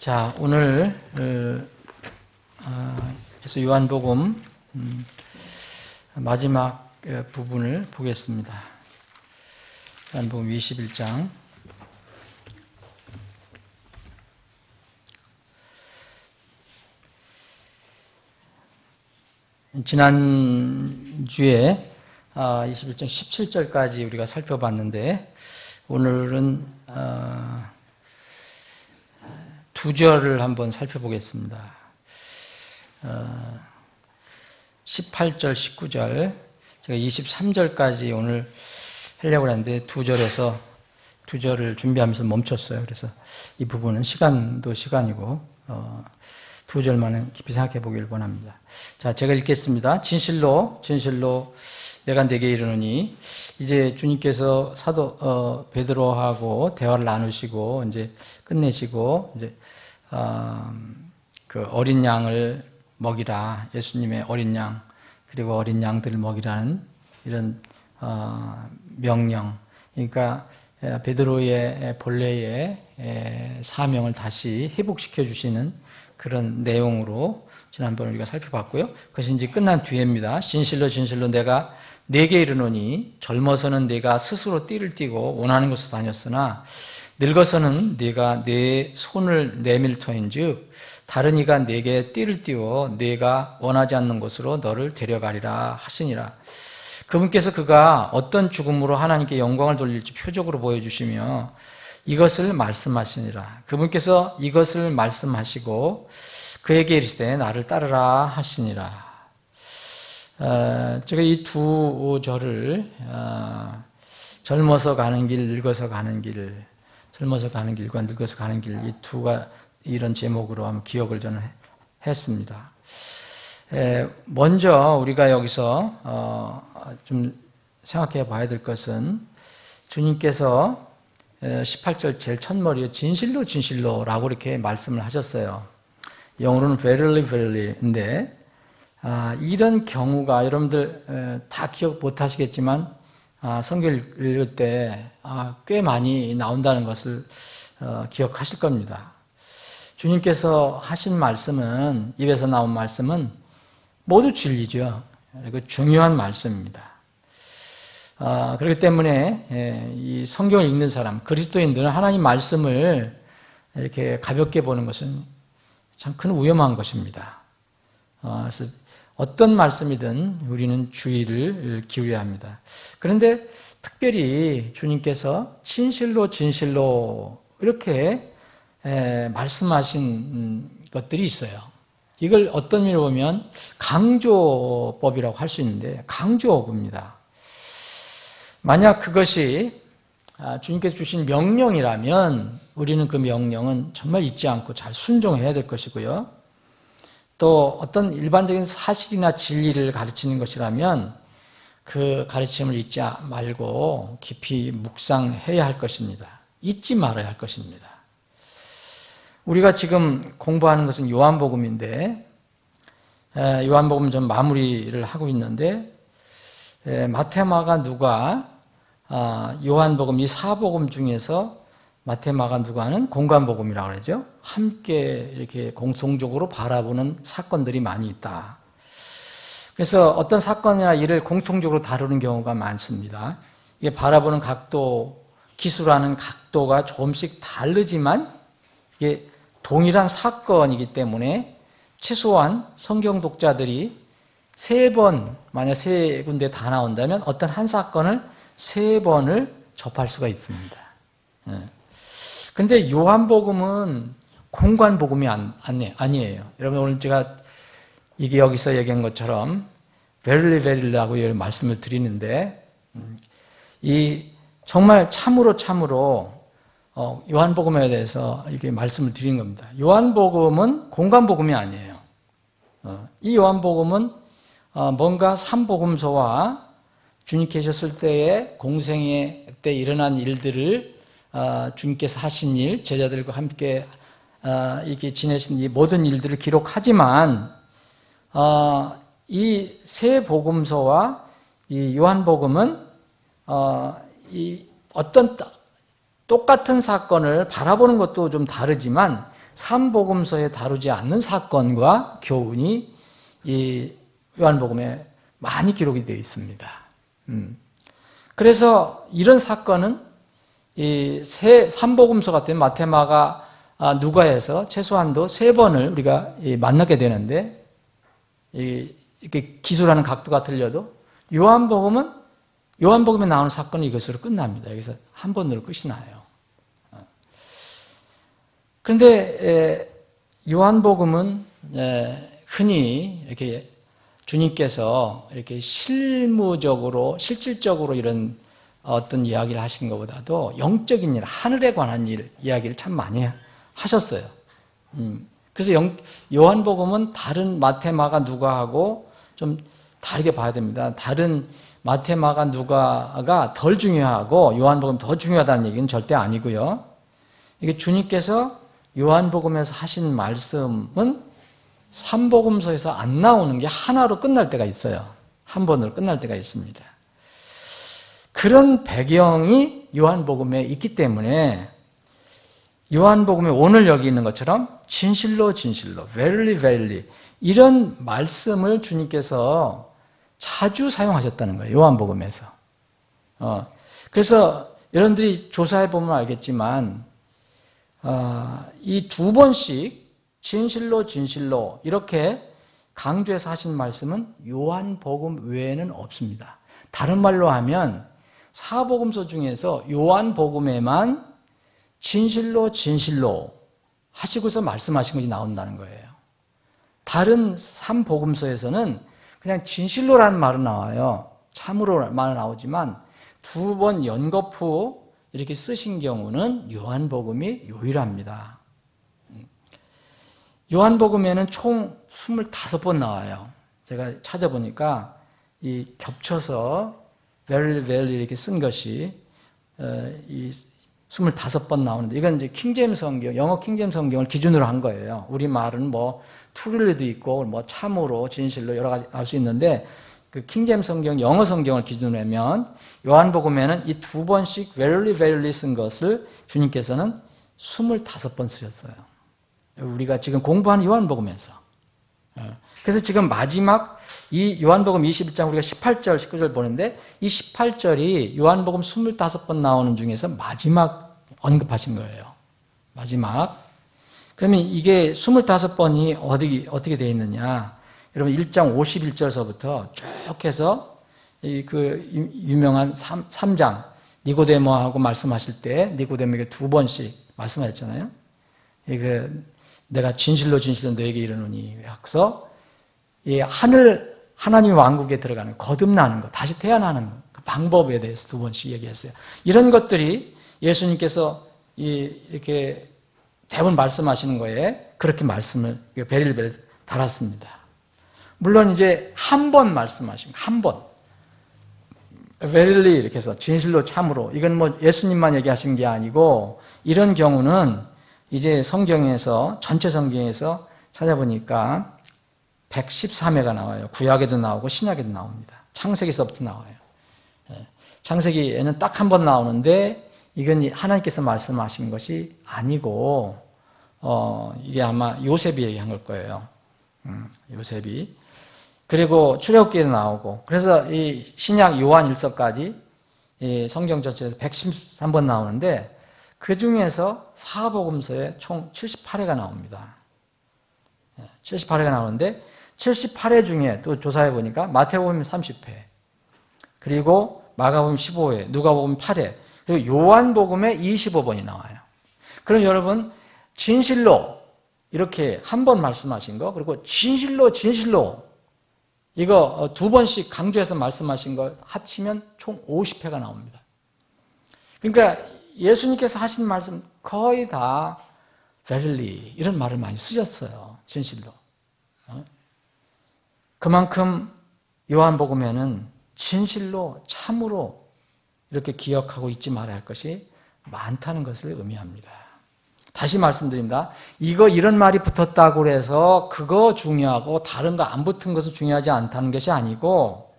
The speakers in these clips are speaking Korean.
자, 오늘 그래서 요한복음 마지막 부분을 보겠습니다. 요한복음 21장. 지난주에 21장 17절까지 우리가 살펴봤는데 오늘은 두 절을 한번 살펴보겠습니다. 18절, 19절, 제가 23절까지 오늘 하려고 했는데 두 절에서 두 절을 준비하면서 멈췄어요. 그래서 이 부분은 시간도 시간이고 두 절만은 깊이 생각해 보기를 원합니다. 자, 제가 읽겠습니다. 진실로 내가 네게 이르노니, 이제 주님께서 사도 베드로하고 대화를 나누시고 이제 끝내시고 이제 그 어린 양을 먹이라, 예수님의 어린 양, 그리고 어린 양들을 먹이라는 이런 명령. 그러니까 베드로의 본래의 사명을 다시 회복시켜 주시는 그런 내용으로 지난번에 우리가 살펴봤고요. 그것이 이제 끝난 뒤에입니다. 진실로 내가 네게 이르노니, 젊어서는 네가 스스로 띠를 띠고 원하는 곳으로 다녔으나 늙어서는 네가 내 손을 내밀 터인즉 다른 이가 네게 띠를 띠워 네가 원하지 않는 곳으로 너를 데려가리라 하시니라. 그분께서 그가 어떤 죽음으로 하나님께 영광을 돌릴지 표적으로 보여주시며 이것을 말씀하시니라. 그분께서 이것을 말씀하시고 그에게 이르시되 나를 따르라 하시니라. 제가 이 두 절을 젊어서 가는 길, 늙어서 가는 길, 젊어서 가는 길과 늙어서 가는 길, 이 두가 이런 제목으로 한번 기억을 저는 했습니다. 먼저 우리가 여기서 좀 생각해 봐야 될 것은 주님께서 18절 제일 첫머리에 진실로라고 이렇게 말씀을 하셨어요. 영어로는 verily 이런 경우가 여러분들 다 기억 못 하시겠지만 성경을 읽을 때 꽤 많이 나온다는 것을 기억하실 겁니다. 주님께서 하신 말씀은, 입에서 나온 말씀은 모두 진리죠. 그리고 중요한 말씀입니다. 그렇기 때문에 이 성경을 읽는 사람, 그리스도인들은 하나님 말씀을 이렇게 가볍게 보는 것은 참 큰 위험한 것입니다. 그래서 어떤 말씀이든 우리는 주의를 기울여야 합니다. 그런데 특별히 주님께서 진실로 이렇게 말씀하신 것들이 있어요. 이걸 어떤 의미로 보면 강조법이라고 할 수 있는데 강조어구입니다. 만약 그것이 주님께서 주신 명령이라면 우리는 그 명령은 정말 잊지 않고 잘 순종해야 될 것이고요. 또 어떤 일반적인 사실이나 진리를 가르치는 것이라면 그 가르침을 잊지 말고 깊이 묵상해야 할 것입니다. 잊지 말아야 할 것입니다. 우리가 지금 공부하는 것은 요한복음인데 요한복음 좀 마무리를 하고 있는데 마태, 마가, 누가, 요한복음 이 사복음 중에서 마태, 마가, 누가는 공관복음이라고 그러죠. 함께 이렇게 공통적으로 바라보는 사건들이 많이 있다. 그래서 어떤 사건이나 일을 공통적으로 다루는 경우가 많습니다. 이게 바라보는 각도, 기술하는 각도가 조금씩 다르지만 이게 동일한 사건이기 때문에 최소한 성경 독자들이 만약 세 군데 다 나온다면 어떤 한 사건을 세 번을 접할 수가 있습니다. 그런데 요한복음은 공관복음이 아니에요. 여러분, 오늘 제가 이게 여기서 얘기한 것처럼 verily 라고 말씀을 드리는데 이 정말 참으로 요한복음에 대해서 이렇게 말씀을 드리는 겁니다. 요한복음은 공관복음이 아니에요. 이 요한복음은 뭔가 삼복음서와 주님 계셨을 때의 공생애 때 일어난 일들을 주님께서 하신 일, 제자들과 함께 이렇게 지내신 이 모든 일들을 기록하지만 이 세 복음서와 이 요한복음은 이 어떤 똑같은 사건을 바라보는 것도 좀 다르지만 3복음서에 다루지 않는 사건과 교훈이 이 요한복음에 많이 기록이 되어 있습니다. 그래서 이런 사건은 이 3복음서 같은 마태, 마가, 누가에서 최소한도 3번을 우리가 만나게 되는데, 이렇게 기술하는 각도가 틀려도 요한복음에 나오는 사건은 이것으로 끝납니다. 여기서 한 번으로 끝이 나요. 그런데 요한복음은 흔히 이렇게 주님께서 이렇게 실질적으로 이런 어떤 이야기를 하시는 것보다도 영적인 일, 하늘에 관한 일 이야기를 참 많이 하셨어요. 그래서 요한복음은 다른 마태, 마가, 누가하고 좀 다르게 봐야 됩니다. 다른 마태, 마가, 누가가 덜 중요하고 요한복음이 더 중요하다는 얘기는 절대 아니고요. 이게 주님께서 요한복음에서 하신 말씀은 3복음서에서 안 나오는 게 하나로 끝날 때가 있어요. 한 번으로 끝날 때가 있습니다. 그런 배경이 요한복음에 있기 때문에 요한복음에 오늘 여기 있는 것처럼 진실로 진실로, verily verily 이런 말씀을 주님께서 자주 사용하셨다는 거예요. 요한복음에서. 그래서 여러분들이 조사해 보면 알겠지만 이 2번씩 진실로 진실로 이렇게 강조해서 하신 말씀은 요한복음 외에는 없습니다. 다른 말로 하면 사복음서 중에서 요한복음에만 진실로 진실로 하시고서 말씀하신 것이 나온다는 거예요. 다른 3복음서에서는 그냥 진실로라는 말은 나와요. 참으로라는 말은 나오지만 2번 연거푸 이렇게 쓰신 경우는 요한복음이 유일합니다. 요한복음에는 총 25번 나와요. 제가 찾아보니까 이 겹쳐서 very 이렇게 쓴 것이 이 25번 나오는데 이건 이제 킹제임스 성경, 영어 킹제임스 성경을 기준으로 한 거예요. 우리 말은 뭐 truly도 있고 뭐 참으로, 진실로 여러 가지 나올 수 있는데 그 킹제임스 성경, 영어 성경을 기준으로 하면 요한복음에는 이 2번씩 verily 쓴 것을 주님께서는 25번 쓰셨어요. 우리가 지금 공부하는 요한복음에서. 그래서 지금 마지막 이 요한복음 21장 우리가 18절, 19절 보는데 이 18절이 요한복음 25번 나오는 중에서 마지막 언급하신 거예요. 마지막. 그러면 이게 25번이 어떻게 되어 있느냐. 여러분 1장 51절서부터 쭉 해서 그 유명한 3장 니고데모하고 말씀하실 때 니고데모에게 2번씩 말씀하셨잖아요. 내가 진실로 너에게 이르노니. 그래서 이 하나님의 왕국에 들어가는, 거듭나는 것, 다시 태어나는 그 방법에 대해서 2번씩 얘기했어요. 이런 것들이 예수님께서 이렇게 대부분 말씀하시는 거에 그렇게 말씀을 베릴벨에 달았습니다. 물론 이제 한 번 말씀하신 거, 한 번. verily 이렇게 해서 진실로 참으로. 이건 뭐 예수님만 얘기하신 게 아니고 이런 경우는 이제 성경에서, 전체 성경에서 찾아보니까 113회가 나와요. 구약에도 나오고 신약에도 나옵니다. 창세기서부터 나와요. 창세기에는 딱 한 번 나오는데 이건 하나님께서 말씀하신 것이 아니고 이게 아마 요셉이 얘기한 걸 거예요. 요셉이. 그리고 출애굽기에도 나오고 그래서 이 신약 요한 1서까지 이 성경 전체에서 113번 나오는데 그 중에서 사복음서에 총 78회가 나옵니다. 78회가 나오는데 78회 중에 또 조사해 보니까 마태복음 30회, 그리고 마가복음 15회, 누가복음 8회, 그리고 요한복음에 25번이 나와요. 그럼 여러분 진실로 이렇게 한 번 말씀하신 거, 그리고 진실로 이거 2번씩 강조해서 말씀하신 걸 합치면 총 50회가 나옵니다. 그러니까 예수님께서 하신 말씀 거의 다 verily 이런 말을 많이 쓰셨어요. 진실로. 그만큼 요한복음에는 진실로 참으로 이렇게 기억하고 잊지 말아야 할 것이 많다는 것을 의미합니다. 다시 말씀드립니다. 이런 말이 붙었다고 해서 그거 중요하고 다른 거 안 붙은 것은 중요하지 않다는 것이 아니고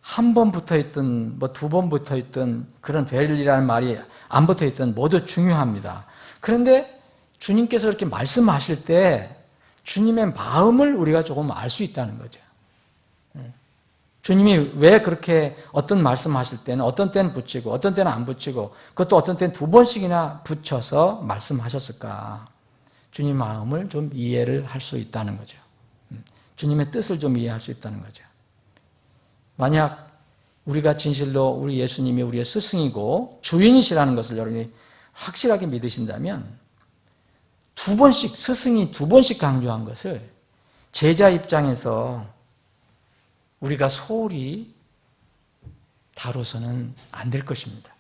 한 번 붙어있든 뭐 2번 붙어있든 그런 verily 말이 안 붙어 있든 모두 중요합니다. 그런데 주님께서 이렇게 말씀하실 때 주님의 마음을 우리가 조금 알 수 있다는 거죠. 주님이 왜 그렇게 어떤 말씀하실 때는 어떤 때는 붙이고 어떤 때는 안 붙이고 그것도 어떤 때는 2번씩이나 붙여서 말씀하셨을까? 주님 마음을 좀 이해를 할 수 있다는 거죠. 주님의 뜻을 좀 이해할 수 있다는 거죠. 만약 우리가 진실로 우리 예수님이 우리의 스승이고 주인이시라는 것을 여러분이 확실하게 믿으신다면 2번씩 스승이 2번씩 강조한 것을 제자 입장에서 우리가 소홀히 다뤄서는 안 될 것입니다.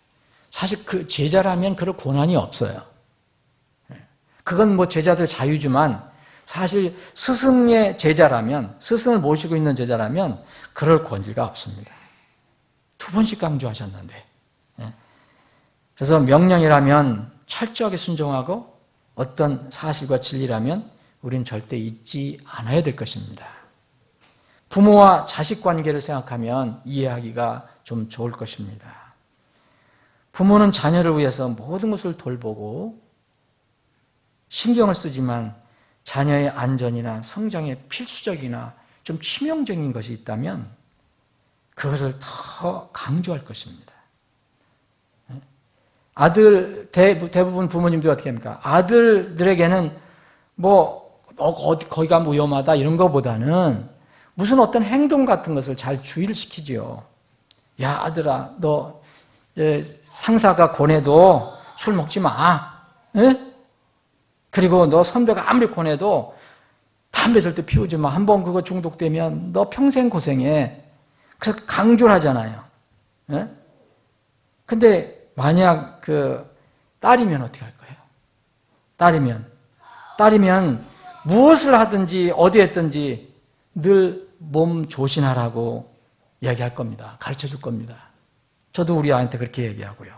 사실 그 제자라면 그럴 권한이 없어요. 그건 뭐 제자들 자유지만 사실 스승의 제자라면, 스승을 모시고 있는 제자라면 그럴 권리가 없습니다. 2번씩 강조하셨는데. 그래서 명령이라면 철저하게 순종하고 어떤 사실과 진리라면 우리는 절대 잊지 않아야 될 것입니다. 부모와 자식 관계를 생각하면 이해하기가 좀 좋을 것입니다. 부모는 자녀를 위해서 모든 것을 돌보고 신경을 쓰지만 자녀의 안전이나 성장에 필수적이나 좀 치명적인 것이 있다면 그것을 더 강조할 것입니다. 아들, 대부분 부모님들이 어떻게 합니까? 아들들에게는 뭐, 거기 가면 위험하다 이런 것보다는 무슨 어떤 행동 같은 것을 잘 주의를 시키지요. 야, 아들아, 너 상사가 권해도 술 먹지 마. 에? 그리고 너 선배가 아무리 권해도 담배 절대 피우지 마. 한번 그거 중독되면 너 평생 고생해. 그래서 강조를 하잖아요. 에? 근데 만약 그 딸이면 어떻게 할 거예요? 딸이면 무엇을 하든지 어디 했든지 늘 몸 조심하라고 이야기할 겁니다. 가르쳐 줄 겁니다. 저도 우리 아이한테 그렇게 얘기하고요.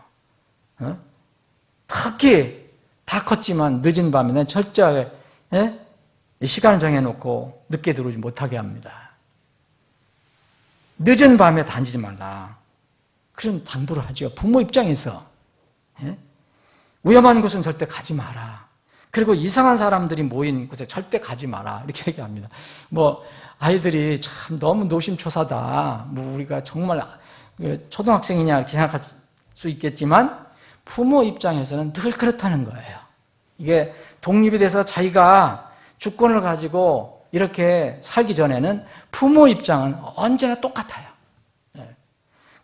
특히 다 컸지만 늦은 밤에는 철저하게 시간을 정해놓고 늦게 들어오지 못하게 합니다. 늦은 밤에 다니지 말라. 그런 당부를 하죠. 부모 입장에서. 위험한 곳은 절대 가지 마라. 그리고 이상한 사람들이 모인 곳에 절대 가지 마라. 이렇게 얘기합니다. 뭐 아이들이 참 너무 노심초사다. 뭐 우리가 정말 초등학생이냐 이렇게 생각할 수 있겠지만 부모 입장에서는 늘 그렇다는 거예요. 이게 독립이 돼서 자기가 주권을 가지고 이렇게 살기 전에는 부모 입장은 언제나 똑같아요.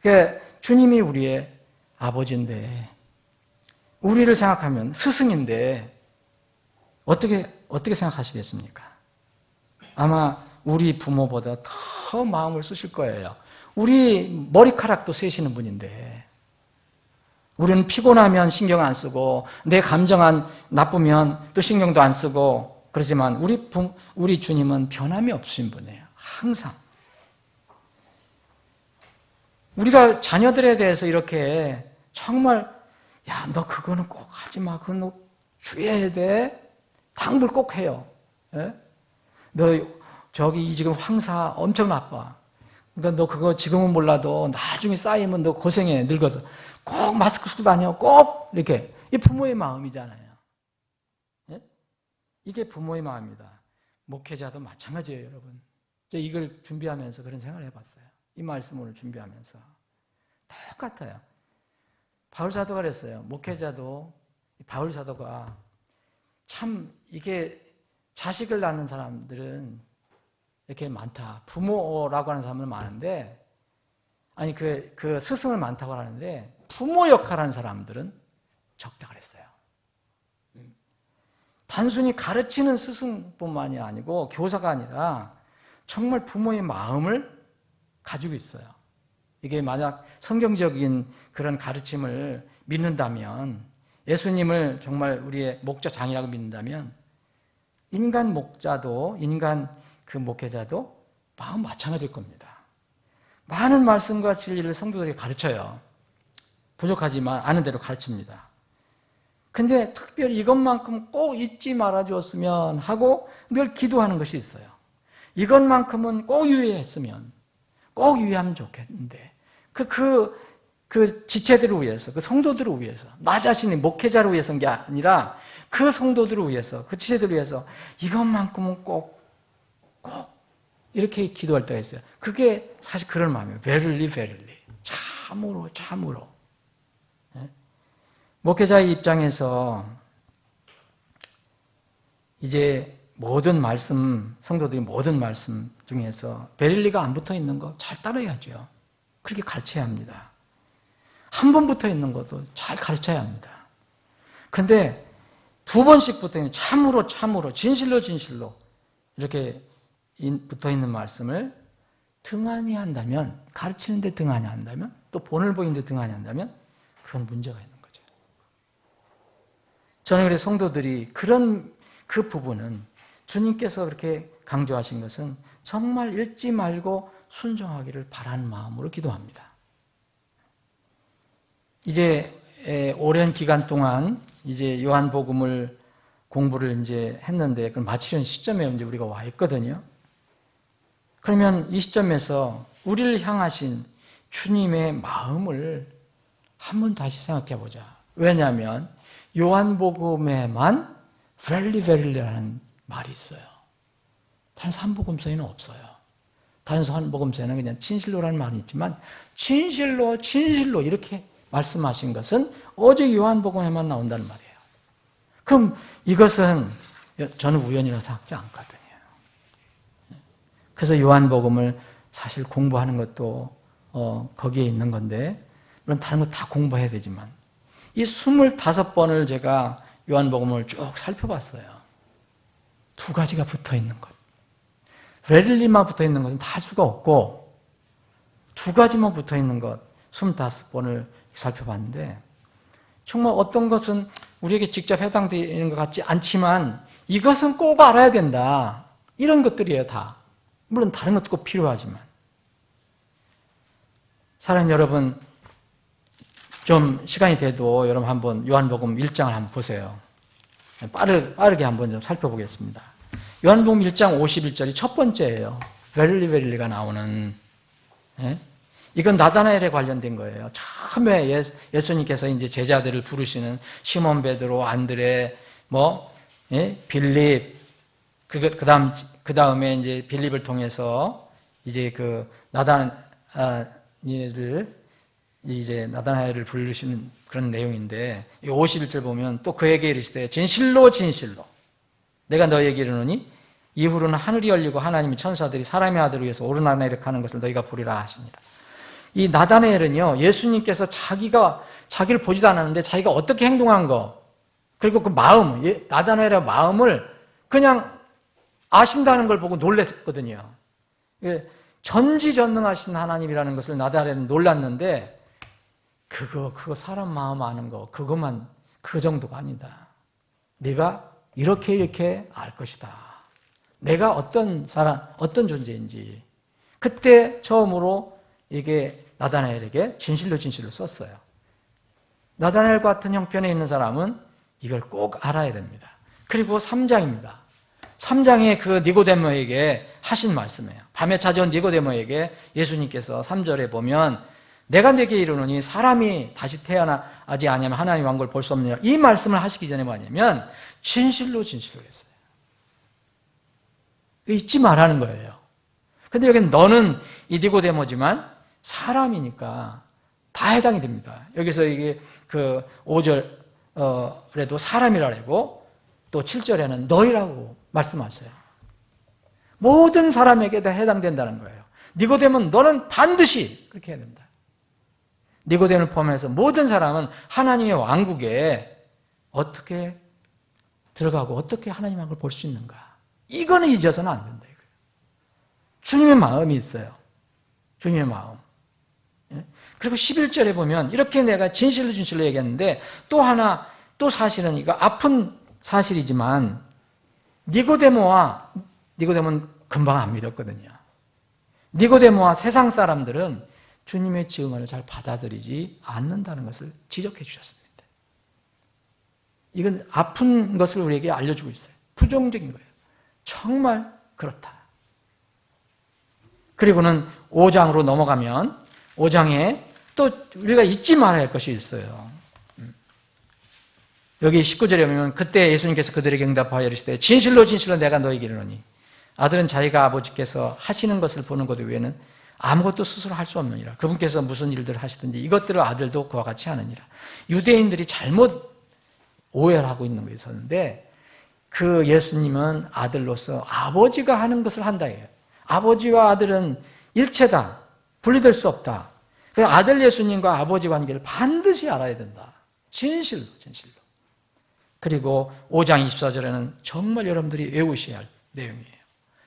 그러니까 주님이 우리의 아버지인데 우리를 생각하면 스승인데 어떻게 생각하시겠습니까? 아마 우리 부모보다 더 마음을 쓰실 거예요. 우리 머리카락도 세시는 분인데 우리는 피곤하면 신경 안 쓰고 내 감정 나쁘면 또 신경도 안 쓰고 그러지만 우리 주님은 변함이 없으신 분이에요. 항상. 우리가 자녀들에 대해서 이렇게 정말 야, 너 그거는 꼭 하지 마. 그건 너 주의해야 돼. 당부를 꼭 해요. 너 저기 지금 황사 엄청 나빠. 그러니까 너 그거 지금은 몰라도 나중에 쌓이면 너 고생해. 늙어서. 꼭 마스크 쓰고 다녀. 꼭 이렇게. 이게 부모의 마음이잖아요. 이게 부모의 마음입니다. 목회자도 마찬가지예요, 여러분. 저 이걸 준비하면서 그런 생각을 해봤어요. 이 말씀을 준비하면서. 똑같아요. 바울 사도가 그랬어요. 목회자도 바울 사도가 참 이게 자식을 낳는 사람들은 이렇게 많다. 부모라고 하는 사람은 많은데 아니 그 스승은 많다고 하는데 부모 역할하는 사람들은 적다 그랬어요. 단순히 가르치는 스승뿐만이 아니고 교사가 아니라 정말 부모의 마음을 가지고 있어요. 이게 만약 성경적인 그런 가르침을 믿는다면 예수님을 정말 우리의 목자장이라고 믿는다면 인간 목자도 인간 그 목회자도 마음 마찬가지일 겁니다. 많은 말씀과 진리를 성도들이 가르쳐요. 부족하지만 아는 대로 가르칩니다. 근데 특별히 이것만큼 꼭 잊지 말아주었으면 하고 늘 기도하는 것이 있어요. 이것만큼은 꼭 유의했으면 꼭 유의하면 좋겠는데 그 그 지체들을 위해서, 그 성도들을 위해서, 나 자신이 목회자를 위해서인 게 아니라 그 성도들을 위해서, 그 지체들을 위해서 이것만큼은 꼭 이렇게 기도할 때가 있어요. 그게 사실 그런 마음이에요. verily, verily. 참으로, 참으로. 목회자의 입장에서 이제 모든 말씀, 성도들이 모든 말씀 중에서 베릴리가 안 붙어 있는 거 잘 따라야죠. 그렇게 가르쳐야 합니다. 한 번 붙어 있는 것도 잘 가르쳐야 합니다. 근데 두 번씩 붙어 있는 참으로 참으로 진실로 진실로 이렇게 붙어 있는 말씀을 등한히 한다면, 가르치는데 등한히 한다면, 또 본을 보이는데 등한히 한다면 그건 문제가 있는 거죠. 저는 그래서 성도들이 그 부분은 주님께서 그렇게 강조하신 것은 정말 읽지 말고 순종하기를 바라는 마음으로 기도합니다. 이제 오랜 기간 동안 이제 요한복음을 공부를 이제 했는데 그걸 마치려는 시점에 이제 우리가 와 있거든요. 그러면 이 시점에서 우리를 향하신 주님의 마음을 한번 다시 생각해 보자. 왜냐하면 요한복음에만 verily, very라는 말이 있어요. 다른 산복음서에는 없어요. 다른 산복음서에는 그냥 진실로라는 말이 있지만 진실로, 진실로 이렇게 말씀하신 것은 오직 요한복음에만 나온다는 말이에요. 그럼 이것은 저는 우연이라 생각하지 않거든요. 그래서 요한복음을 사실 공부하는 것도 거기에 있는 건데 물론 다른 거 다 공부해야 되지만 이 25번을 제가 요한복음을 쭉 살펴봤어요. 두 가지가 붙어있는 것. 베릴리만 붙어있는 것은 다 할 수가 없고 두 가지만 붙어있는 것 25번을 살펴봤는데 정말 어떤 것은 우리에게 직접 해당되는 것 같지 않지만 이것은 꼭 알아야 된다. 이런 것들이에요, 다. 물론 다른 것도 꼭 필요하지만. 사랑하는 여러분, 좀 시간이 돼도 여러분 한번 요한복음 1장을 한번 보세요. 빠르게 한번 좀 살펴보겠습니다. 요한복음 1장 51절이 첫 번째예요. 베릴리 베릴리가 나오는. 이건 나다나엘에 관련된 거예요. 처음에 예수님께서 이제 제자들을 부르시는 시몬 베드로, 안드레, 빌립, 그리고 그 다음에 이제 빌립을 통해서 이제 그 나다나엘을 부르시는 그런 내용인데, 이 51절 보면 또 그에게 이르시되 진실로 진실로 내가 너희에게 이르노니 이후로는 하늘이 열리고 하나님이 천사들이 사람의 아들을 위해서 오르락내리락 하는 것을 너희가 보리라 하십니다. 이 나다나엘은요, 예수님께서 자기를 보지도 않았는데 자기가 어떻게 행동한 거, 그리고 그 마음, 나다나엘의 마음을 그냥 아신다는 걸 보고 놀랐거든요. 전지전능하신 하나님이라는 것을 나다나엘은 놀랐는데 그거 사람 마음 아는 거 그것만 그 정도가 아니다. 내가 이렇게 알 것이다. 내가 어떤 존재인지 그때 처음으로 이게 나다나엘에게 진실로 썼어요. 나다나엘 같은 형편에 있는 사람은 이걸 꼭 알아야 됩니다. 그리고 3장입니다. 3장에 그 니고데모에게 하신 말씀이에요. 밤에 찾아온 니고데모에게 예수님께서 3절에 보면 내가 네게 이르노니 사람이 다시 태어나지 아니하면 하나님의 왕국을 볼 수 없느냐, 이 말씀을 하시기 전에 뭐냐면 진실로 했어요. 잊지 말라는 거예요. 근데 여기는 너는 이 니고데모지만 사람이니까 다 해당이 됩니다. 여기서 이게 그 5절에도 사람이라고 하고 또 7절에는 너희라고 말씀하세요. 모든 사람에게 다 해당된다는 거예요. 니고데모는 너는 반드시 그렇게 해야 된다. 니고데모를 포함해서 모든 사람은 하나님의 왕국에 어떻게 들어가고 어떻게 하나님의 왕국을 볼 수 있는가. 이거는 잊어서는 안 된다. 이거예요. 주님의 마음이 있어요. 주님의 마음. 그리고 11절에 보면 이렇게 내가 진실로 얘기했는데 또 사실은 이거 아픈 사실이지만 니고데모는 금방 안 믿었거든요. 니고데모와 세상 사람들은 주님의 증언을 잘 받아들이지 않는다는 것을 지적해 주셨습니다. 이건 아픈 것을 우리에게 알려주고 있어요. 부정적인 거예요. 정말 그렇다. 그리고는 5장으로 넘어가면 5장에 또 우리가 잊지 말아야 할 것이 있어요. 여기 19절에 보면 그때 예수님께서 그들에게 응답하여 이르시되 진실로 진실로 내가 너희에게 이르노니 아들은 자기가 아버지께서 하시는 것을 보는 것 외에는 아무것도 스스로 할 수 없느니라. 그분께서 무슨 일들을 하시든지 이것들을 아들도 그와 같이 하느니라. 유대인들이 잘못 오해를 하고 있는 게 있었는데 그 예수님은 아들로서 아버지가 하는 것을 한다 해요. 아버지와 아들은 일체다. 분리될 수 없다. 그래서 아들 예수님과 아버지 관계를 반드시 알아야 된다. 진실로 진실로. 그리고 5장 24절에는 정말 여러분들이 외우셔야 할 내용이에요.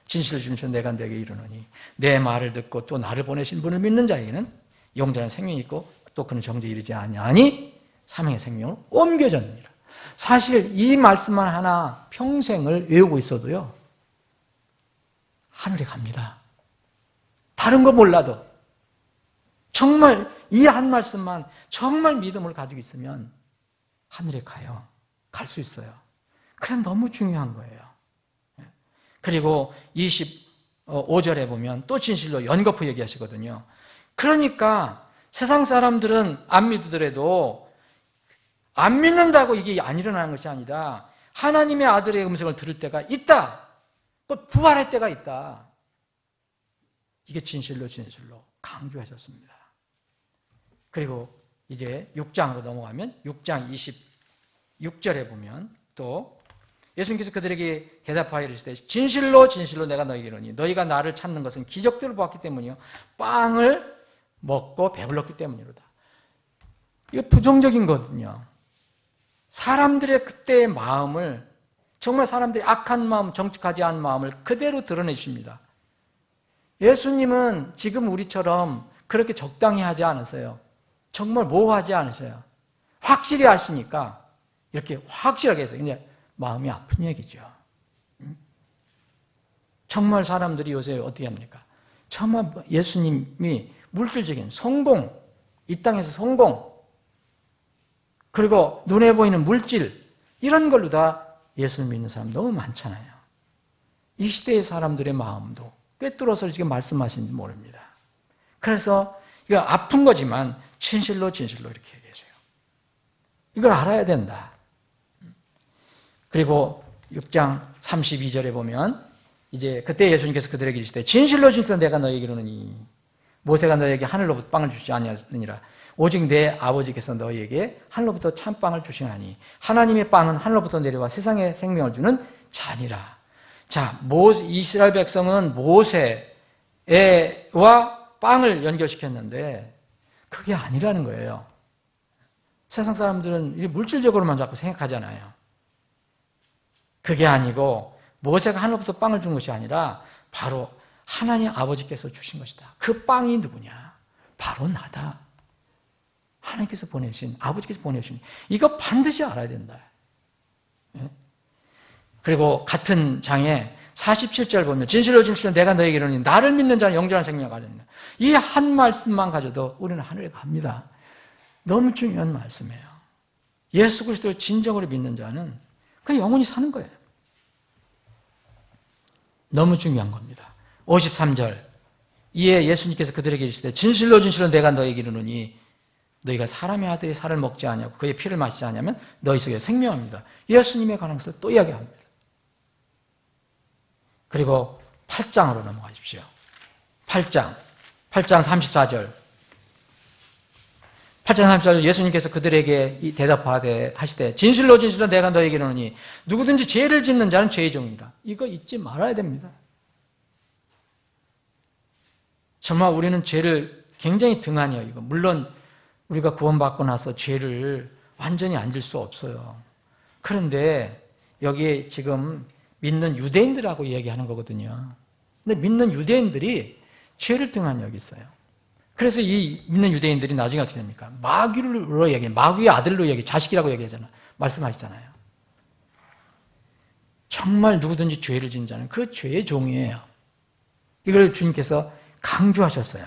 진실로 진실로 내가 너에게 이르노니 내 말을 듣고 또 나를 보내신 분을 믿는 자에게는 영원한 생명이 있고 또 그는 정죄에 이르지 아니하니 사망의 생명을 옮겨졌느니라. 사실 이 말씀만 하나 평생을 외우고 있어도요 하늘에 갑니다. 다른 거 몰라도 정말 이 한 말씀만 정말 믿음을 가지고 있으면 하늘에 가요. 갈 수 있어요. 그래 너무 중요한 거예요. 그리고 25절에 보면 또 진실로 연거푸 얘기하시거든요. 그러니까 세상 사람들은 안 믿더라도 안 믿는다고 이게 안 일어나는 것이 아니라 하나님의 아들의 음성을 들을 때가 있다. 곧 부활할 때가 있다. 이게 진실로 진실로 강조하셨습니다. 그리고 이제 6장으로 넘어가면 6장 26절에 보면 또 예수님께서 그들에게 대답하여 이르시되 진실로 진실로 내가 너희에게 이르노니 너희가 나를 찾는 것은 기적들을 보았기 때문이요 빵을 먹고 배불렀기 때문이로다. 이거 부정적인 거거든요. 사람들의 그때의 마음을 정말 사람들의 악한 마음, 정직하지 않은 마음을 그대로 드러내십니다. 예수님은 지금 우리처럼 그렇게 적당히 하지 않으세요. 정말 모호하지 않으세요. 확실히 아시니까 이렇게 확실하게 해서 근데 마음이 아픈 얘기죠. 정말 사람들이 요새 어떻게 합니까? 정말 예수님이 물질적인 성공, 이 땅에서 성공, 그리고 눈에 보이는 물질 이런 걸로 다 예수를 믿는 사람 너무 많잖아요. 이 시대의 사람들의 마음도 꿰뚫어서 지금 말씀하시는지 모릅니다. 그래서 이거 아픈 거지만 진실로 진실로 이렇게 얘기하세요. 이걸 알아야 된다. 그리고 6장 32절에 보면 이제 그때 예수님께서 그들에게 이르시되 진실로 진실로 내가 너희에게 이르노니 모세가 너희에게 하늘로부터 빵을 주지 아니하느니라 오직 내 아버지께서 너희에게 하늘로부터 참빵을 주시나니 하나님의 빵은 하늘로부터 내려와 세상에 생명을 주는 잔이라. 자, 이스라엘 백성은 모세와 빵을 연결시켰는데 그게 아니라는 거예요. 세상 사람들은 물질적으로만 자꾸 생각하잖아요. 그게 아니고 모세가 하늘로부터 빵을 준 것이 아니라 바로 하나님 아버지께서 주신 것이다. 그 빵이 누구냐? 바로 나다. 하나님께서 보내신, 아버지께서 보내신 이거 반드시 알아야 된다. 그리고 같은 장에 47절 보면 진실로 진실로 내가 너에게 이르노니 나를 믿는 자는 영원한 생명을 가졌느니라. 이 한 말씀만 가져도 우리는 하늘에 갑니다. 너무 중요한 말씀이에요. 예수 그리스도를 진정으로 믿는 자는 그 영원히 사는 거예요. 너무 중요한 겁니다. 53절 이에 예수님께서 그들에게 이르시되 진실로 진실로 내가 너에게 이르노니 너희가 사람의 아들의 살을 먹지 아니하고 그의 피를 마시지 아니하면 너희 속에 생명합니다. 예수님의 가능성을 또 이야기합니다. 그리고 8장으로 넘어가십시오. 8장 34절 8장 34절 예수님께서 그들에게 대답하되 하시되 진실로 진실로 내가 너에게 이르노니 누구든지 죄를 짓는 자는 죄의 종이라. 이거 잊지 말아야 됩니다. 정말 우리는 죄를 굉장히 등한히 여기고 물론 우리가 구원받고 나서 죄를 완전히 안 질 수 없어요. 그런데 여기에 지금 믿는 유대인들하고 이야기하는 거거든요. 근데 믿는 유대인들이 죄를 등한히 여기 있어요. 그래서 이 믿는 유대인들이 나중에 어떻게 됩니까? 마귀로 얘기해, 마귀의 아들로 얘기해, 자식이라고 얘기하잖아요. 말씀하시잖아요. 정말 누구든지 죄를 짓는 자는 그 죄의 종이에요. 이걸 주님께서 강조하셨어요.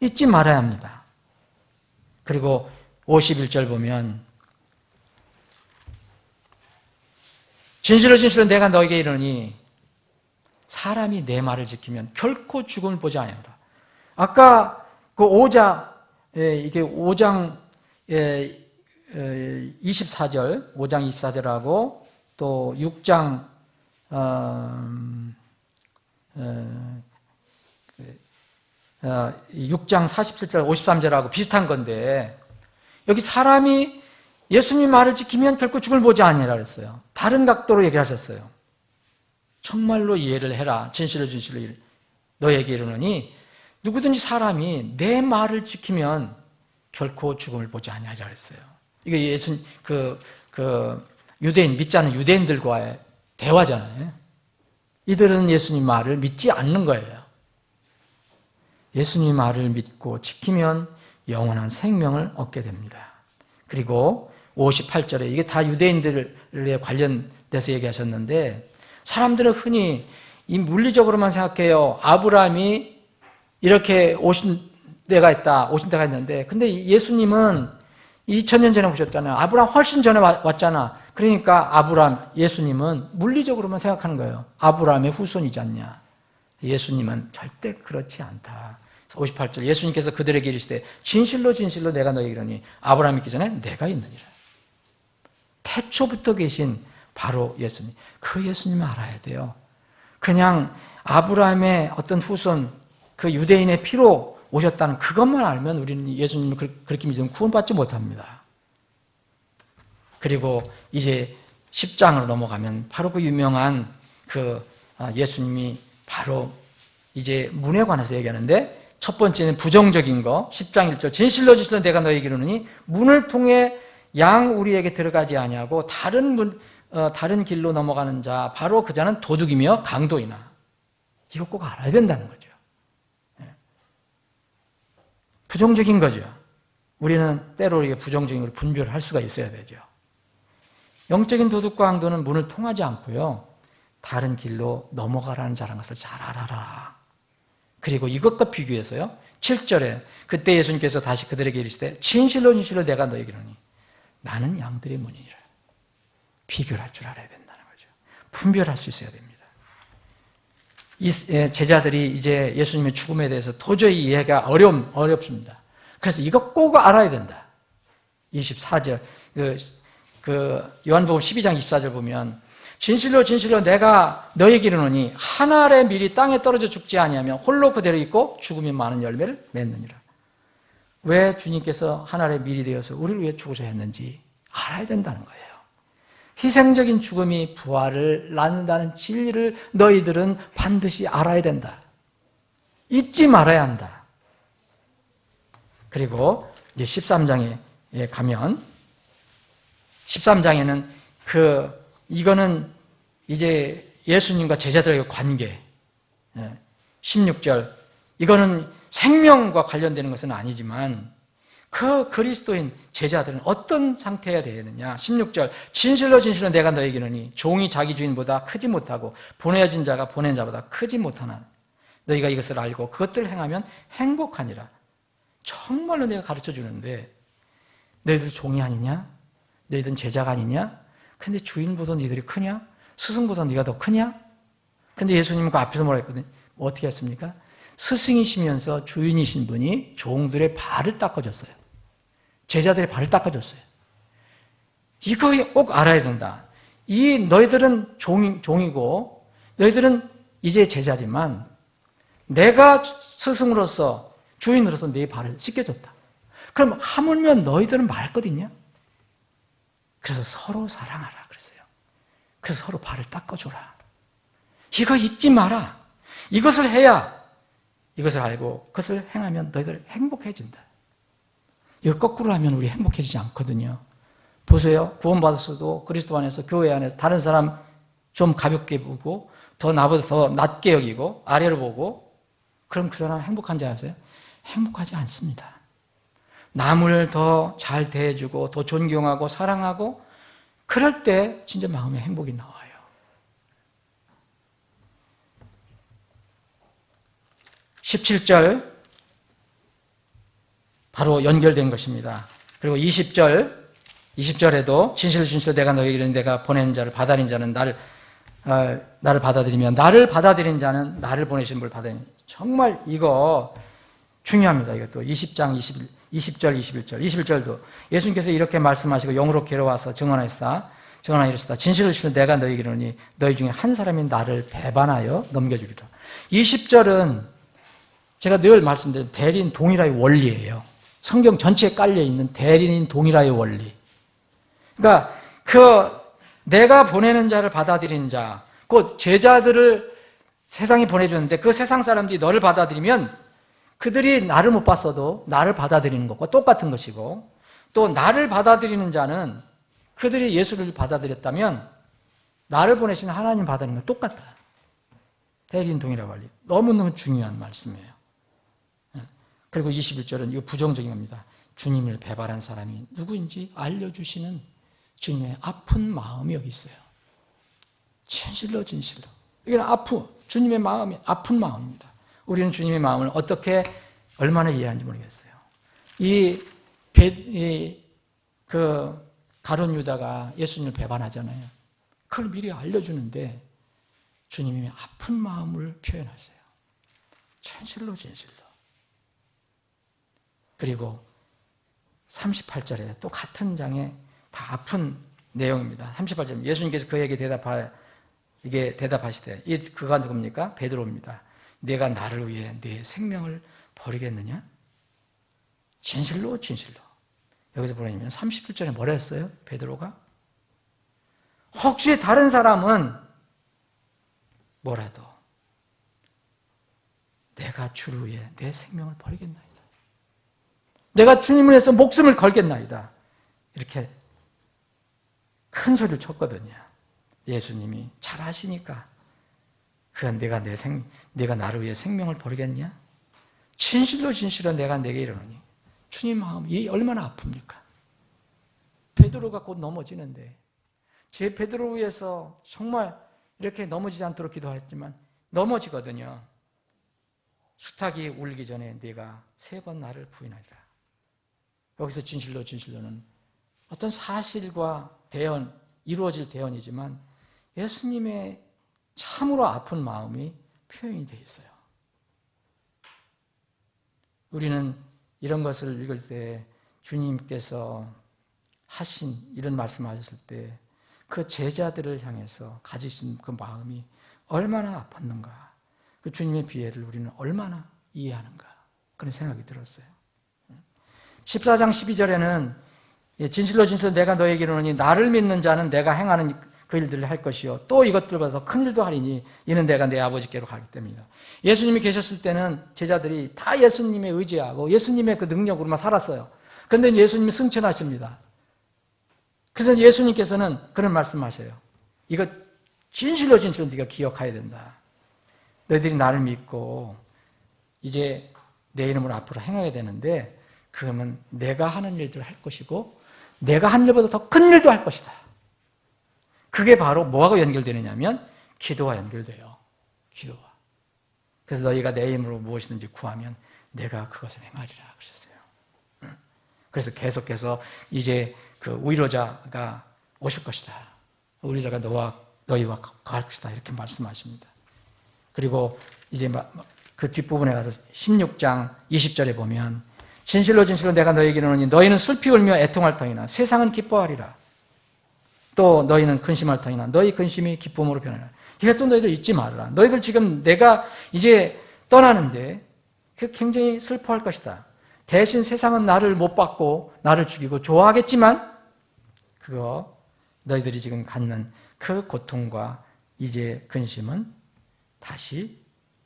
잊지 말아야 합니다. 그리고 51절 보면 진실로 진실로 내가 너에게 이르노니 사람이 내 말을 지키면 결코 죽음을 보지 아니하리라. 아까 그 5장, 이게 5장 24절, 5장 24절하고 또 6장 6장 47절, 53절하고 비슷한 건데 여기 사람이 예수님 말을 지키면 결코 죽을 보지 아니하리라 그랬어요. 다른 각도로 얘기하셨어요. 정말로 이해를 해라. 진실로 진실로 너에게 이르노니 누구든지 사람이 내 말을 지키면 결코 죽음을 보지 아니하리라 그랬어요. 이게 예수님 유대인 믿지 않는 유대인들과의 대화잖아요. 이들은 예수님 말을 믿지 않는 거예요. 예수님 말을 믿고 지키면 영원한 생명을 얻게 됩니다. 그리고 58절에 이게 다 유대인들에 관련돼서 얘기하셨는데 사람들은 흔히 이 물리적으로만 생각해요. 아브라함이 이렇게 오신 때가 있는데 근데 예수님은 2000년 전에 오셨잖아요. 아브라함 훨씬 전에 왔잖아. 그러니까 예수님은 물리적으로만 생각하는 거예요. 아브라함의 후손이지 않냐. 예수님은 절대 그렇지 않다. 58절 예수님께서 그들에게 이르시되 진실로 진실로 내가 너에게 이르노니 아브라함이 있기 전에 내가 있느니라. 태초부터 계신 바로 예수님. 그 예수님을 알아야 돼요. 그냥 아브라함의 어떤 후손, 그 유대인의 피로 오셨다는 그것만 알면 우리는 예수님을 그렇게 믿으면 구원받지 못합니다. 그리고 이제 10장으로 넘어가면 바로 그 유명한 예수님이 바로 이제 문에 관해서 얘기하는데 첫 번째는 부정적인 거 10장 1절 진실로 진실로 내가 너에게 이르노니 문을 통해 양 우리에게 들어가지 아니하고 다른 길로 넘어가는 자 바로 그 자는 도둑이며 강도이나. 이거 꼭 알아야 된다는 거죠. 부정적인 거죠. 우리는 때로 이게 부정적인 걸 분별을 할 수가 있어야 되죠. 영적인 도둑과 강도는 문을 통하지 않고요. 다른 길로 넘어가라는 자라는 것을 잘 알아라. 그리고 이것과 비교해서요. 7절에 그때 예수님께서 다시 그들에게 이르시되 진실로 진실로 내가 너에게 이르노니 나는 양들의 문이니라. 비교를 할 줄 알아야 된다는 거죠. 분별할 수 있어야 됩니다. 이 제자들이 이제 예수님의 죽음에 대해서 도저히 이해가 어렵습니다. 그래서 이거 꼭 알아야 된다. 24절 요한복음 12장 24절 보면 진실로 진실로 내가 너에게 이르노니 한 알의 밀이 땅에 떨어져 죽지 아니하며 홀로 그대로 있고 죽음이 많은 열매를 맺느니라. 왜 주님께서 한 알의 밀이 되어서 우리를 위해 죽으셔야 했는지 알아야 된다는 거예요. 희생적인 죽음이 부활을 낳는다는 진리를 너희들은 반드시 알아야 된다. 잊지 말아야 한다. 그리고 이제 13장에 가면 13장에는 이거는 이제 예수님과 제자들의 관계 16절 이거는 생명과 관련되는 것은 아니지만 그 그리스도인 제자들은 어떤 상태여야 되느냐. 16절 진실로 진실로 내가 너에게 이르노니 종이 자기 주인보다 크지 못하고 보내어진 자가 보낸 자보다 크지 못하나 너희가 이것을 알고 그것들을 행하면 행복하니라. 정말로 내가 가르쳐 주는데 너희들 종이 아니냐? 너희들은 제자가 아니냐? 근데 주인보다 너희들이 크냐? 스승보다 네가 더 크냐? 근데 예수님은 그 앞에서 뭐라 했거든요? 어떻게 했습니까? 스승이시면서 주인이신 분이 종들의 발을 닦아줬어요. 제자들의 발을 닦아줬어요. 이거 꼭 알아야 된다. 너희들은 종이고 너희들은 이제 제자지만 내가 스승으로서 주인으로서 네 발을 씻겨줬다. 그럼 하물며 너희들은 말거든요. 그래서 서로 사랑하라 그랬어요. 그래서 서로 발을 닦아줘라. 이거 잊지 마라. 이것을 해야 이것을 알고 그것을 행하면 너희들 행복해진다. 이거 거꾸로 하면 우리 행복해지지 않거든요. 보세요. 구원받았어도 그리스도 안에서 교회 안에서 다른 사람 좀 가볍게 보고 더 나보다 더 낮게 여기고 아래로 보고 그럼 그 사람 행복한지 아세요? 행복하지 않습니다. 남을 더 잘 대해주고 더 존경하고 사랑하고 그럴 때 진짜 마음에 행복이 나와요. 17절 바로 연결된 것입니다. 그리고 20절에도 진실로 내가 너에게 이르는 내가 보내는 자를 받아들인 자는 나를 받아들이며 나를 받아들인 자는 나를 보내신 분을 받아들이니 정말 이거 중요합니다. 이것도 20장 20절 21절 21절도 예수님께서 이렇게 말씀하시고 영으로 괴로워서 증언하였다. 진실을 실로 내가 너희에게 이르노니 너희 중에 한 사람이 나를 배반하여 넘겨주리라. 20절은 제가 늘 말씀드린 대리인 동일화의 원리예요. 성경 전체에 깔려있는 대리인 동일화의 원리. 그러니까 내가 보내는 자를 받아들이는 자, 그 제자들을 세상에 보내주는데 그 세상 사람들이 너를 받아들이면 그들이 나를 못 봤어도 나를 받아들이는 것과 똑같은 것이고, 또 나를 받아들이는 자는 그들이 예수를 받아들였다면 나를 보내신 하나님 받아들이는 건 똑같다. 대리인 동일화 원리. 너무너무 중요한 말씀이에요. 그리고 21절은 이거 부정적인 겁니다. 주님을 배반한 사람이 누구인지 알려주시는 주님의 아픈 마음이 여기 있어요. 진실로. 이건 주님의 마음이 아픈 마음입니다. 우리는 주님의 마음을 어떻게 얼마나 이해하는지 모르겠어요. 가룟 유다가 예수님을 배반하잖아요. 그걸 미리 알려주는데 주님이 아픈 마음을 표현하세요. 진실로. 그리고 38절에 또 같은 장에 다 아픈 내용입니다. 38절 예수님께서 그에게 대답하시되 그가 누굽니까? 베드로입니다. 내가 나를 위해 내 생명을 버리겠느냐? 진실로. 여기서 보면 31절에 뭐라 했어요? 베드로가? 혹시 다른 사람은 뭐라도 내가 주를 위해 내 생명을 버리겠나이다. 내가 주님을 위해서 목숨을 걸겠나이다. 이렇게 큰 소리를 쳤거든요. 예수님이 잘 아시니까 그건 내가 나를 위해 생명을 버리겠냐? 진실로 내가 내게 이르노니. 주님 마음이 얼마나 아픕니까? 베드로가 곧 넘어지는데 제 베드로 위해서 정말 이렇게 넘어지지 않도록 기도했지만 넘어지거든요. 수탉이 울기 전에 네가 3번 나를 부인하리라. 여기서 진실로는 어떤 사실과 이루어질 대언이지만 예수님의 참으로 아픈 마음이 표현이 되어 있어요. 우리는 이런 것을 읽을 때 주님께서 하신 이런 말씀하셨을 때 그 제자들을 향해서 가지신 그 마음이 얼마나 아팠는가, 그 주님의 비애를 우리는 얼마나 이해하는가, 그런 생각이 들었어요. 14장 12절에는 진실로 내가 너에게 이르노니 나를 믿는 자는 내가 행하는 그 일들을 할 것이요 또 이것들보다 더 큰 일도 하리니 이는 내가 내 아버지께로 가기 때문이다. 예수님이 계셨을 때는 제자들이 다 예수님에 의지하고 예수님의 그 능력으로만 살았어요. 그런데 예수님이 승천하십니다. 그래서 예수님께서는 그런 말씀하셔요. 이거 진실로 네가 기억해야 된다. 너희들이 나를 믿고 이제 내 이름으로 앞으로 행하게 되는데 그러면 내가 하는 일들을 할 것이고 내가 한 일보다 더 큰 일도 할 것이다. 그게 바로 뭐하고 연결되느냐면 기도와 연결돼요. 기도와. 그래서 너희가 내 이름으로 무엇이든지 구하면 내가 그것을 행하리라 그러셨어요. 그래서 계속해서 이제 그 위로자가 오실 것이다. 위로자가 너희와 갈 것이다. 이렇게 말씀하십니다. 그리고 이제 그 뒷부분에 가서 16장 20절에 보면 진실로 내가 너희에게 이르노니 너희는 슬피 울며 애통할 터이나 세상은 기뻐하리라. 또 너희는 근심할 터이나 너희 근심이 기쁨으로 변하리라. 이게 또 너희들 잊지 말아라. 너희들 지금 내가 이제 떠나는데 굉장히 슬퍼할 것이다. 대신 세상은 나를 못 받고 나를 죽이고 좋아하겠지만 그거 너희들이 지금 갖는 그 고통과 이제 근심은 다시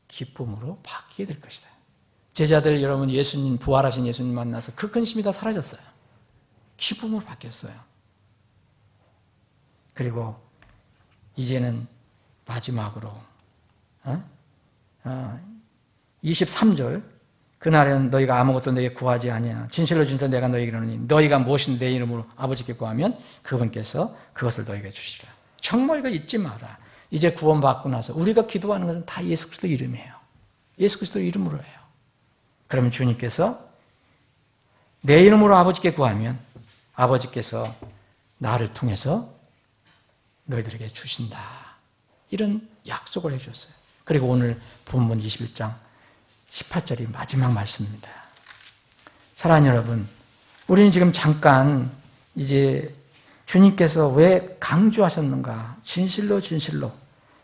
기쁨으로 바뀌게 될 것이다. 제자들 여러분 예수님 부활하신 예수님 만나서 그 근심이 다 사라졌어요. 기쁨으로 바뀌었어요. 그리고 이제는 마지막으로 23절 그날에는 너희가 아무것도 내게 구하지 아니하나 진실로 내가 너희에게 이르노니 너희가 무엇인 내 이름으로 아버지께 구하면 그분께서 그것을 너희에게 주시리라. 정말 이거 잊지 마라. 이제 구원받고 나서 우리가 기도하는 것은 다 예수 그리스도 이름이에요. 예수 그리스도 이름으로 해요. 그러면 주님께서 내 이름으로 아버지께 구하면 아버지께서 나를 통해서 너희들에게 주신다. 이런 약속을 해주셨어요. 그리고 오늘 본문 21장 18절이 마지막 말씀입니다. 사랑하는 여러분, 우리는 지금 잠깐 이제 주님께서 왜 강조하셨는가? 진실로 진실로.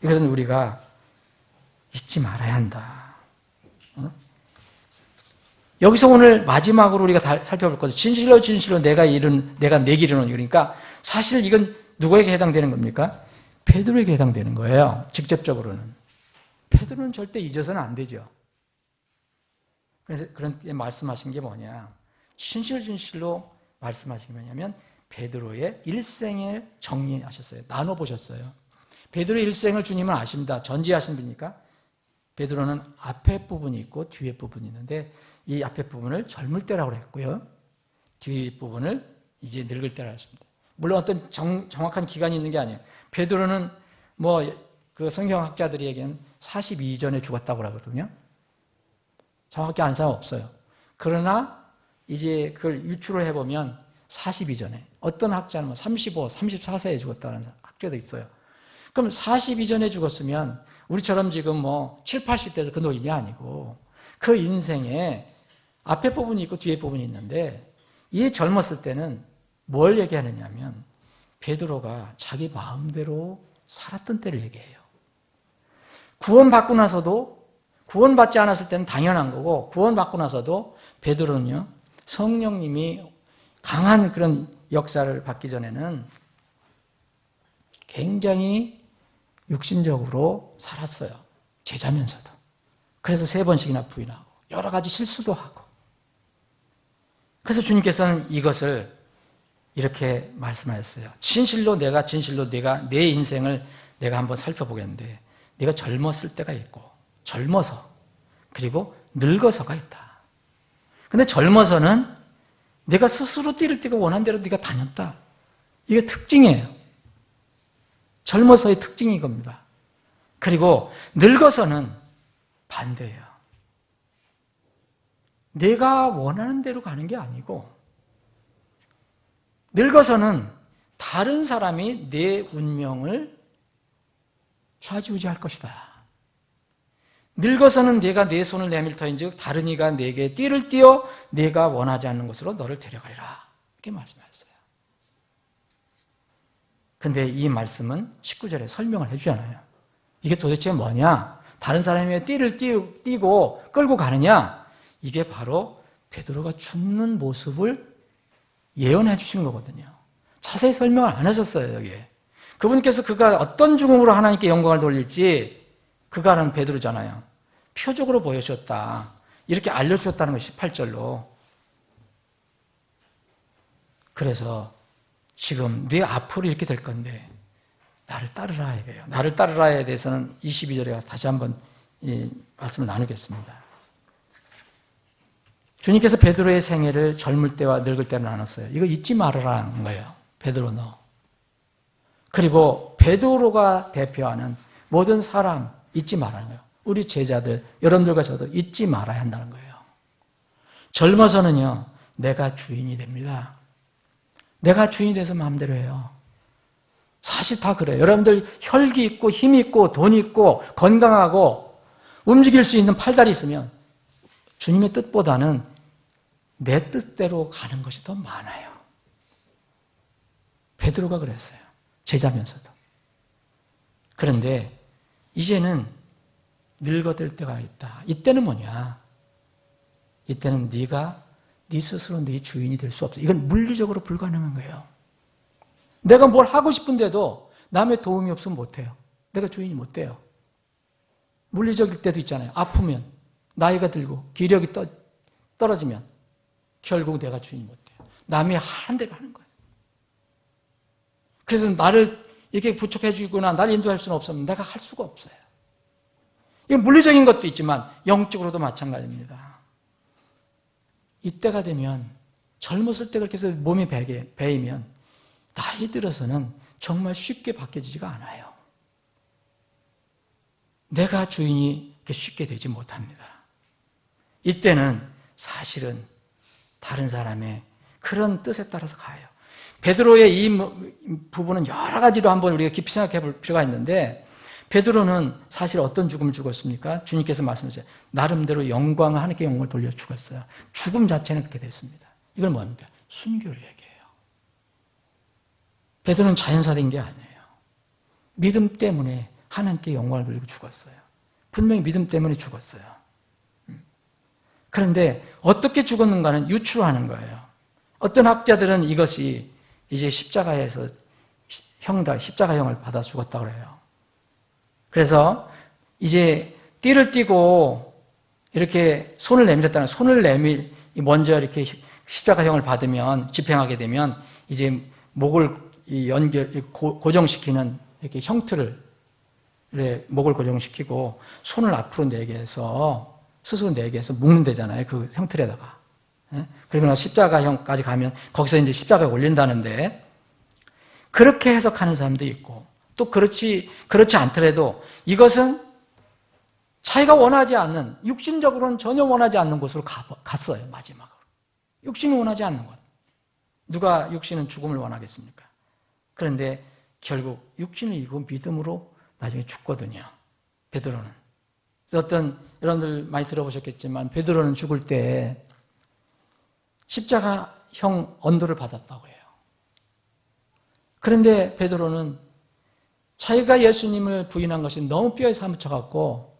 이것은 우리가 잊지 말아야 한다. 여기서 오늘 마지막으로 우리가 살펴볼 것은 진실로 진실로 내가 내게 이르노니. 그러니까 사실 이건 누구에게 해당되는 겁니까? 베드로에게 해당되는 거예요. 직접적으로는. 베드로는 절대 잊어서는 안 되죠. 그래서 그런 말씀하신 게 뭐냐? 진실로 말씀하신 게 뭐냐면 베드로의 일생을 정리하셨어요. 나눠보셨어요. 베드로의 일생을 주님은 아십니다. 전지하신 분이니까. 베드로는 앞에 부분이 있고 뒤에 부분이 있는데 이 앞에 부분을 젊을 때라고 했고요. 뒤에 부분을 이제 늙을 때라고 했습니다. 물론 어떤 정확한 기간이 있는 게 아니에요. 베드로는 그 성경학자들이 얘기하는 42 전에 죽었다고 하거든요. 정확히 아는 사람 없어요. 그러나 이제 그걸 유추를 해보면 42 전에 어떤 학자는 35, 34세에 죽었다는 학자도 있어요. 그럼 42 전에 죽었으면 우리처럼 지금 7, 80대에서 그 노인이 아니고 그 인생에 앞에 부분이 있고 뒤에 부분이 있는데 이 젊었을 때는 뭘 얘기하느냐 하면 베드로가 자기 마음대로 살았던 때를 얘기해요. 구원받고 나서도 구원받지 않았을 때는 당연한 거고 구원받고 나서도 베드로는요 성령님이 강한 그런 역사를 받기 전에는 굉장히 육신적으로 살았어요. 제자면서도. 그래서 3번씩이나 부인하고 여러 가지 실수도 하고. 그래서 주님께서는 이것을 이렇게 말씀하셨어요. 진실로 내가 내 인생을 내가 한번 살펴보겠는데 네가 젊었을 때가 있고 젊어서 그리고 늙어서가 있다. 근데 젊어서는 내가 스스로 띠를 띠고 원한 대로 네가 다녔다. 이게 특징이에요. 젊어서의 특징이 이겁니다. 그리고 늙어서는 반대예요. 내가 원하는 대로 가는 게 아니고 늙어서는 다른 사람이 내 운명을 좌지우지할 것이다. 늙어서는 내가 내 손을 내밀 터인즉 다른 이가 내게 띠를 띄어 내가 원하지 않는 곳으로 너를 데려가리라. 이렇게 말씀하셨어요. 근데 이 말씀은 19절에 설명을 해주잖아요. 이게 도대체 뭐냐? 다른 사람이 왜 띠를 띄고 끌고 가느냐? 이게 바로 베드로가 죽는 모습을 예언해 주신 거거든요. 자세히 설명을 안 하셨어요, 여기에. 그분께서 그가 어떤 죽음으로 하나님께 영광을 돌릴지 그가는 베드로잖아요. 표적으로 보여주셨다. 이렇게 알려주셨다는 것이 18절로. 그래서 지금 네 앞으로 이렇게 될 건데 나를 따르라 이거예요. 나를 따르라에 대해서는 22절에 가서 다시 한번 이 말씀을 나누겠습니다. 주님께서 베드로의 생애를 젊을 때와 늙을 때로 나눴어요. 이거 잊지 말아라는 거예요. 베드로 너. 그리고 베드로가 대표하는 모든 사람 잊지 말라는 거예요. 우리 제자들, 여러분들과 저도 잊지 말아야 한다는 거예요. 젊어서는요, 내가 주인이 됩니다. 내가 주인이 돼서 마음대로 해요. 사실 다 그래요. 여러분들 혈기 있고 힘 있고 돈 있고 건강하고 움직일 수 있는 팔다리 있으면 주님의 뜻보다는 내 뜻대로 가는 것이 더 많아요. 베드로가 그랬어요. 제자면서도. 그런데 이제는 늙어들 때가 있다. 이때는 뭐냐? 이때는 네가 네 스스로 네 주인이 될 수 없어. 이건 물리적으로 불가능한 거예요. 내가 뭘 하고 싶은데도 남의 도움이 없으면 못해요. 내가 주인이 못 돼요. 물리적일 때도 있잖아요. 아프면, 나이가 들고 기력이 떨어지면 결국 내가 주인이 못 돼요. 남이 하는 대로 하는 거예요. 그래서 나를 이렇게 부축해 주거나 나를 인도할 수는 없으면 내가 할 수가 없어요. 이건 물리적인 것도 있지만 영적으로도 마찬가지입니다. 이때가 되면 젊었을 때 그렇게 해서 몸이 배이면 나이 들어서는 정말 쉽게 바뀌어지지가 않아요. 내가 주인이 쉽게 되지 못합니다. 이때는 사실은 다른 사람의 그런 뜻에 따라서 가요. 베드로의 이 부분은 여러 가지로 한번 우리가 깊이 생각해 볼 필요가 있는데 베드로는 사실 어떤 죽음을 죽었습니까? 주님께서 말씀하세요. 나름대로 영광을 하나님께 영광을 돌려 죽었어요. 죽음 자체는 그렇게 됐습니다. 이걸 뭡니까? 순교를 얘기해요. 베드로는 자연사된 게 아니에요. 믿음 때문에 하나님께 영광을 돌리고 죽었어요. 분명히 믿음 때문에 죽었어요. 그런데 어떻게 죽었는가는 유추하는 거예요. 어떤 학자들은 이것이 이제 십자가에서 십자가형을 받아 죽었다고 그래요. 그래서 이제 띠를 띠고 이렇게 손을 내밀었다는, 먼저 이렇게 십자가형을 받으면, 집행하게 되면 이제 목을 고정시키는 이렇게 형틀을, 목을 고정시키고 손을 앞으로 내게 해서, 스스로 내게 해서 묶는 데잖아요. 그 형틀에다가. 그리고 십자가형까지 가면 거기서 이제 십자가에 올린다는데, 그렇게 해석하는 사람도 있고, 또 그렇지 않더라도 이것은 자기가 원하지 않는, 육신적으로는 전혀 원하지 않는 곳으로 갔어요, 마지막으로. 육신이 원하지 않는 곳. 누가 육신은 죽음을 원하겠습니까? 그런데 결국 육신을 이기고 믿음으로 나중에 죽거든요. 베드로는. 여러분들 많이 들어보셨겠지만 베드로는 죽을 때 십자가형 언도를 받았다고 해요. 그런데 베드로는 자기가 예수님을 부인한 것이 너무 뼈에 사무쳐갖고,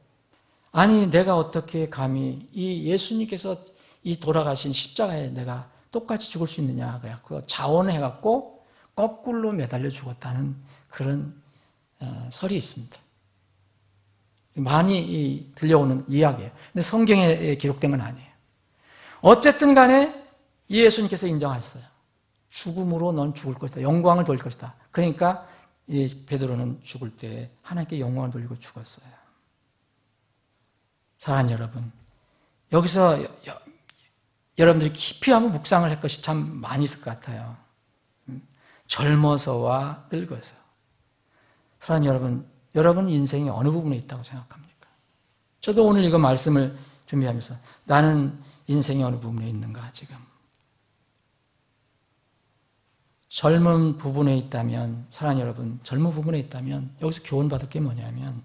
아니 내가 어떻게 감히 이 예수님께서 이 돌아가신 십자가에 내가 똑같이 죽을 수 있느냐 그래갖고 자원해갖고 거꾸로 매달려 죽었다는 그런 설이 있습니다. 많이 들려오는 이야기예요. 근데 성경에 기록된 건 아니에요. 어쨌든 간에 이 예수님께서 인정하셨어요. 죽음으로 넌 죽을 것이다. 영광을 돌릴 것이다. 그러니까 이 베드로는 죽을 때 하나님께 영광을 돌리고 죽었어요. 사랑하는 여러분, 여기서 여러분들이 깊이 한번 묵상을 할 것이 참 많이 있을 것 같아요. 젊어서와 늙어서. 사랑하는 여러분 인생이 어느 부분에 있다고 생각합니까? 저도 오늘 이거 말씀을 준비하면서 나는 인생이 어느 부분에 있는가 지금. 젊은 부분에 있다면, 사랑하는 여러분, 젊은 부분에 있다면 여기서 교훈받을 게 뭐냐면,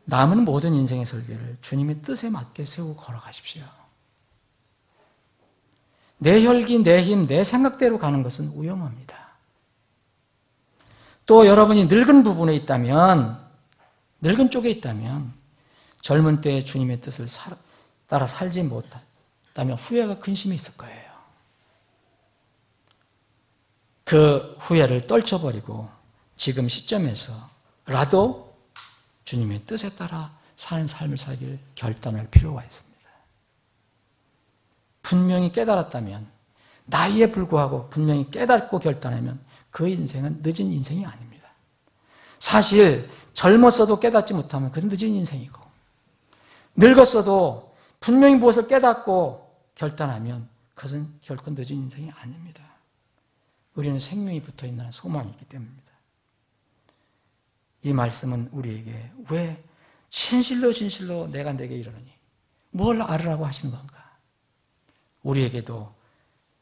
남은 모든 인생의 설계를 주님의 뜻에 맞게 세우고 걸어가십시오. 내 혈기, 내 힘, 내 생각대로 가는 것은 위험합니다. 또 여러분이 늙은 부분에 있다면, 늙은 쪽에 있다면 젊은 때에 주님의 뜻을 따라 살지 못했다면 후회가 근심이 있을 거예요. 그 후회를 떨쳐버리고 지금 시점에서라도 주님의 뜻에 따라 사는 삶을 살기를 결단할 필요가 있습니다. 분명히 깨달았다면, 나이에 불구하고 분명히 깨닫고 결단하면 그 인생은 늦은 인생이 아닙니다. 사실 젊었어도 깨닫지 못하면 그건 늦은 인생이고, 늙었어도 분명히 무엇을 깨닫고 결단하면 그것은 결코 늦은 인생이 아닙니다. 우리는 생명이 붙어있는 소망이 있기 때문입니다. 이 말씀은 우리에게 왜 진실로 내가 내게 이르노니 뭘 알으라고 하시는 건가? 우리에게도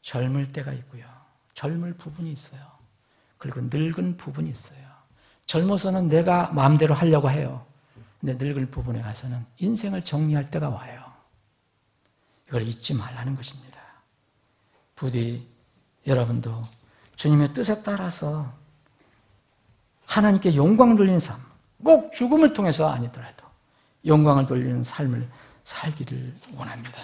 젊을 때가 있고요, 젊을 부분이 있어요. 그리고 늙은 부분이 있어요. 젊어서는 내가 마음대로 하려고 해요. 근데 늙은 부분에 가서는 인생을 정리할 때가 와요. 이걸 잊지 말라는 것입니다. 부디 여러분도 주님의 뜻에 따라서 하나님께 영광을 돌리는 삶, 꼭 죽음을 통해서 아니더라도 영광을 돌리는 삶을 살기를 원합니다.